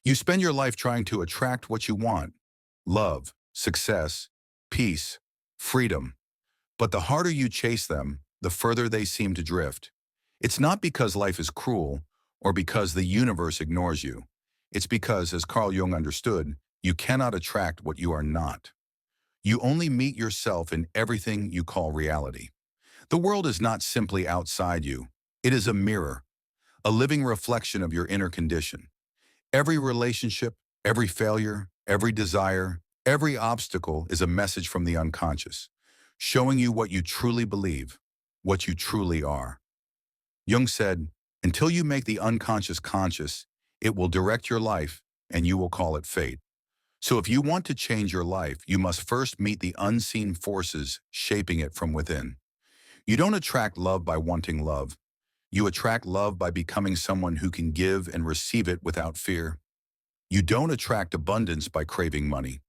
You spend your life trying to attract what you want: love, success, peace, freedom. But the harder you chase them, the further they seem to drift. It's not because life is cruel or because the universe ignores you. It's because, as Carl Jung understood, you cannot attract what you are not. You only meet yourself in everything you call reality. The world is not simply outside you. It is a mirror, a living reflection of your inner condition. Every relationship, every failure, every desire, every obstacle is a message from the unconscious, showing you what you truly believe, what you truly are. Jung said, "Until you make the unconscious conscious, it will direct your life and you will call it fate." So if you want to change your life, you must first meet the unseen forces shaping it from within. You don't attract love by wanting love. You attract love by becoming someone who can give and receive it without fear. You don't attract abundance by craving money.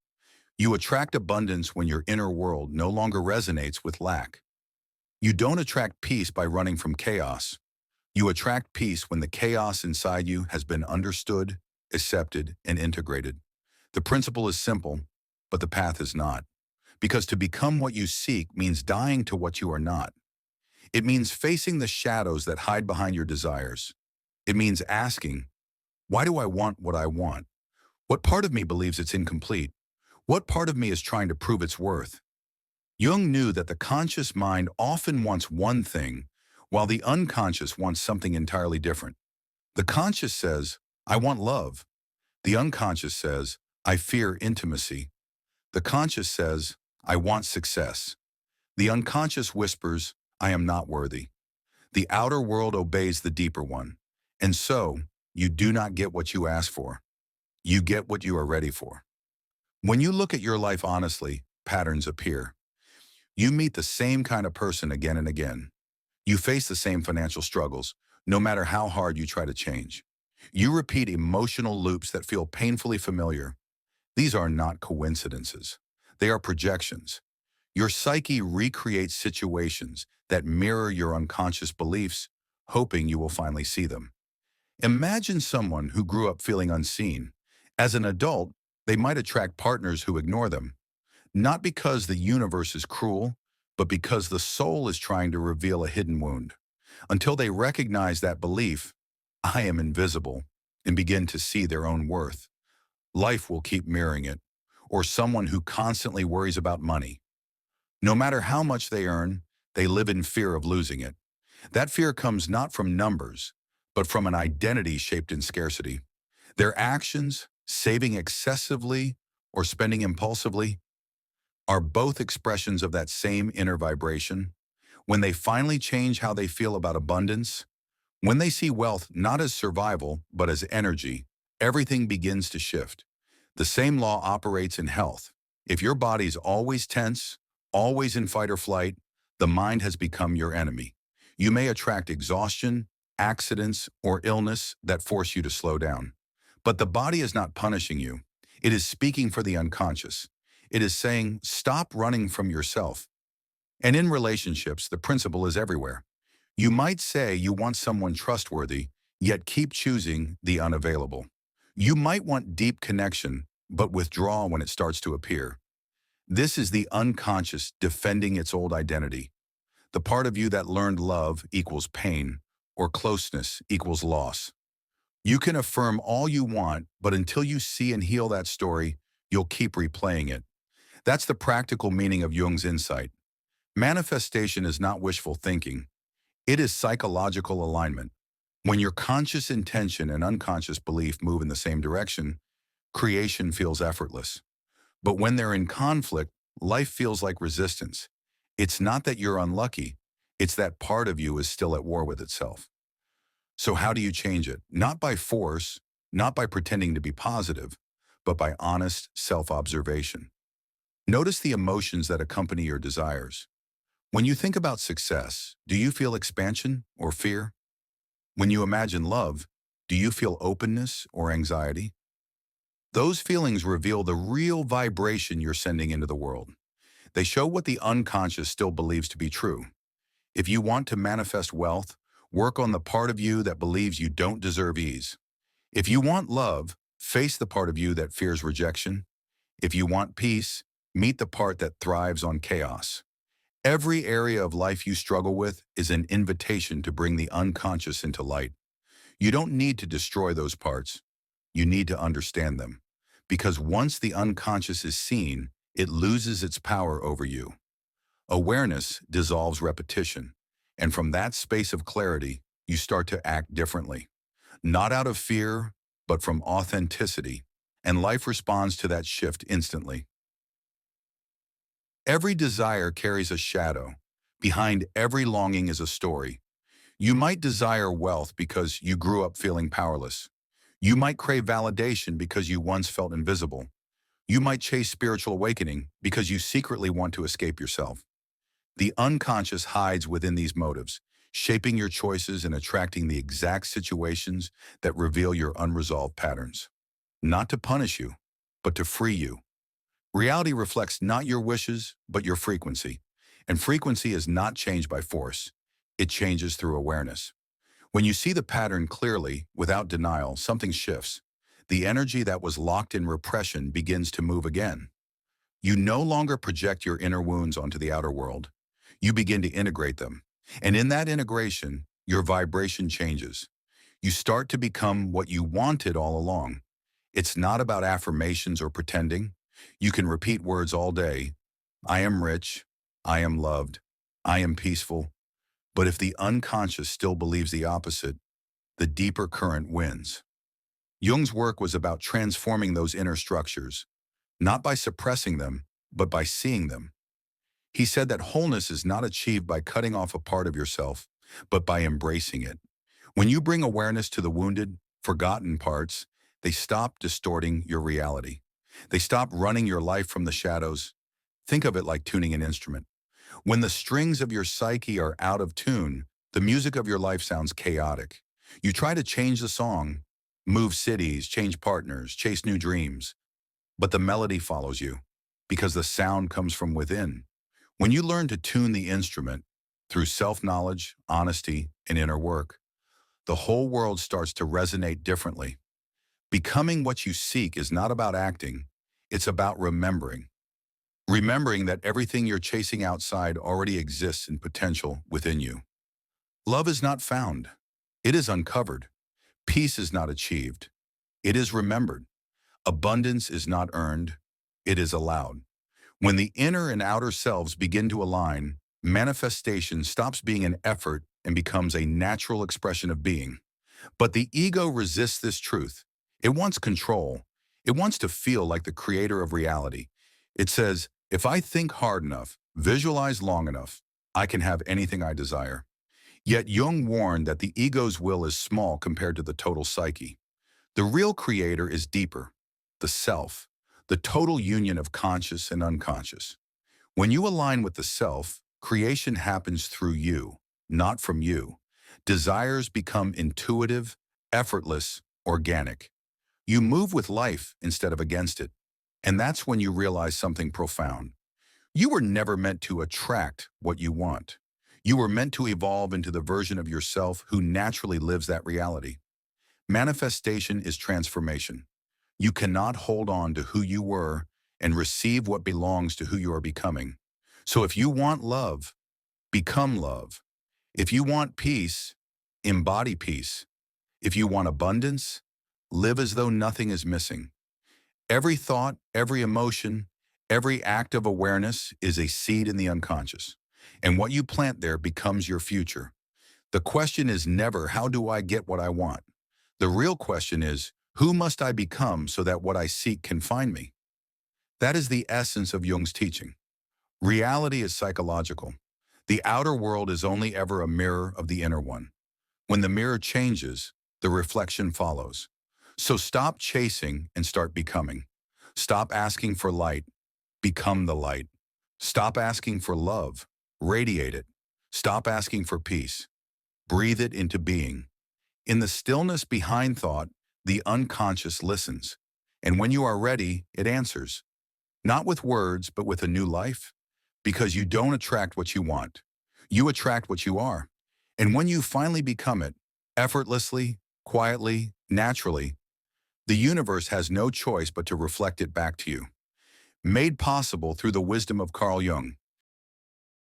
You attract abundance when your inner world no longer resonates with lack. You don't attract peace by running from chaos. You attract peace when the chaos inside you has been understood, accepted, and integrated. The principle is simple, but the path is not. Because to become what you seek means dying to what you are not. It means facing the shadows that hide behind your desires. It means asking, why do I want what I want? What part of me believes it's incomplete? What part of me is trying to prove its worth? Jung knew that the conscious mind often wants one thing, while the unconscious wants something entirely different. The conscious says, I want love. The unconscious says, I fear intimacy. The conscious says, I want success. The unconscious whispers, I am not worthy. The outer world obeys the deeper one. And so, you do not get what you ask for. You get what you are ready for. When you look at your life honestly, patterns appear. You meet the same kind of person again and again. You face the same financial struggles, no matter how hard you try to change. You repeat emotional loops that feel painfully familiar. These are not coincidences. They are projections. Your psyche recreates situations that mirror your unconscious beliefs, hoping you will finally see them. Imagine someone who grew up feeling unseen. As an adult, they might attract partners who ignore them, not because the universe is cruel, but because the soul is trying to reveal a hidden wound. Until they recognize that belief, I am invisible, and begin to see their own worth, life will keep mirroring it. Or someone who constantly worries about money. No matter how much they earn, they live in fear of losing it. That fear comes not from numbers, but from an identity shaped in scarcity. Their actions, saving excessively or spending impulsively, are both expressions of that same inner vibration. When they finally change how they feel about abundance, when they see wealth not as survival, but as energy, everything begins to shift. The same law operates in health. If your body's always tense, always in fight or flight, the mind has become your enemy. You may attract exhaustion, accidents, or illness that force you to slow down. But the body is not punishing you. It is speaking for the unconscious. It is saying, stop running from yourself. And in relationships, the principle is everywhere. You might say you want someone trustworthy, yet keep choosing the unavailable. You might want deep connection, but withdraw when it starts to appear. This is the unconscious defending its old identity. The part of you that learned love equals pain, or closeness equals loss. You can affirm all you want, but until you see and heal that story, you'll keep replaying it. That's the practical meaning of Jung's insight. Manifestation is not wishful thinking. It is psychological alignment. When your conscious intention and unconscious belief move in the same direction, creation feels effortless. But when they're in conflict, life feels like resistance. It's not that you're unlucky, it's that part of you is still at war with itself. So how do you change it? Not by force, not by pretending to be positive, but by honest self-observation. Notice the emotions that accompany your desires. When you think about success, do you feel expansion or fear? When you imagine love, do you feel openness or anxiety? Those feelings reveal the real vibration you're sending into the world. They show what the unconscious still believes to be true. If you want to manifest wealth, work on the part of you that believes you don't deserve ease. If you want love, Face the part of you that fears rejection. If you want peace, meet the part that thrives on chaos. Every area of life you struggle with is an invitation to bring the unconscious into light. You don't need to destroy those parts. You need to understand them. Because once the unconscious is seen, it loses its power over you. Awareness dissolves repetition. And from that space of clarity, you start to act differently. Not out of fear, but from authenticity. And life responds to that shift instantly. Every desire carries a shadow. Behind every longing is a story. You might desire wealth because you grew up feeling powerless. You might crave validation because you once felt invisible. You might chase spiritual awakening because you secretly want to escape yourself. The unconscious hides within these motives, shaping your choices and attracting the exact situations that reveal your unresolved patterns. Not to punish you, but to free you. Reality reflects not your wishes, but your frequency. And frequency is not changed by force. It changes through awareness. When you see the pattern clearly, without denial, something shifts. The energy that was locked in repression begins to move again. You no longer project your inner wounds onto the outer world. You begin to integrate them. And in that integration, your vibration changes. You start to become what you wanted all along. It's not about affirmations or pretending. You can repeat words all day. I am rich. I am loved. I am peaceful. But if the unconscious still believes the opposite, the deeper current wins. Jung's work was about transforming those inner structures, not by suppressing them, but by seeing them. He said that wholeness is not achieved by cutting off a part of yourself, but by embracing it. When you bring awareness to the wounded, forgotten parts, they stop distorting your reality. They stop running your life from the shadows. Think of it like tuning an instrument. When the strings of your psyche are out of tune, the music of your life sounds chaotic. You try to change the song, move cities, change partners, chase new dreams, but the melody follows you because the sound comes from within. When you learn to tune the instrument through self-knowledge, honesty, and inner work, the whole world starts to resonate differently. Becoming what you seek is not about acting, it's about remembering. Remembering that everything you're chasing outside already exists in potential within you. Love is not found. It is uncovered. Peace is not achieved. It is remembered. Abundance is not earned. It is allowed. When the inner and outer selves begin to align, manifestation stops being an effort and becomes a natural expression of being. But the ego resists this truth. It wants control. It wants to feel like the creator of reality. It says, if I think hard enough, visualize long enough, I can have anything I desire. Yet Jung warned that the ego's will is small compared to the total psyche. The real creator is deeper, the self, the total union of conscious and unconscious. When you align with the self, creation happens through you, not from you. Desires become intuitive, effortless, organic. You move with life instead of against it. And that's when you realize something profound. You were never meant to attract what you want. You were meant to evolve into the version of yourself who naturally lives that reality. Manifestation is transformation. You cannot hold on to who you were and receive what belongs to who you are becoming. So if you want love, become love. If you want peace, embody peace. If you want abundance, live as though nothing is missing. Every thought, every emotion, every act of awareness is a seed in the unconscious. And what you plant there becomes your future. The question is never, how do I get what I want? The real question is, who must I become so that what I seek can find me? That is the essence of Jung's teaching. Reality is psychological. The outer world is only ever a mirror of the inner one. When the mirror changes, the reflection follows. So stop chasing and start becoming. Stop asking for light. Become the light. Stop asking for love. Radiate it. Stop asking for peace. Breathe it into being. In the stillness behind thought, the unconscious listens. And when you are ready, it answers. Not with words, but with a new life. Because you don't attract what you want. You attract what you are. And when you finally become it, effortlessly, quietly, naturally, The universe has no choice but to reflect it back to you. Made possible through the wisdom of Carl Jung.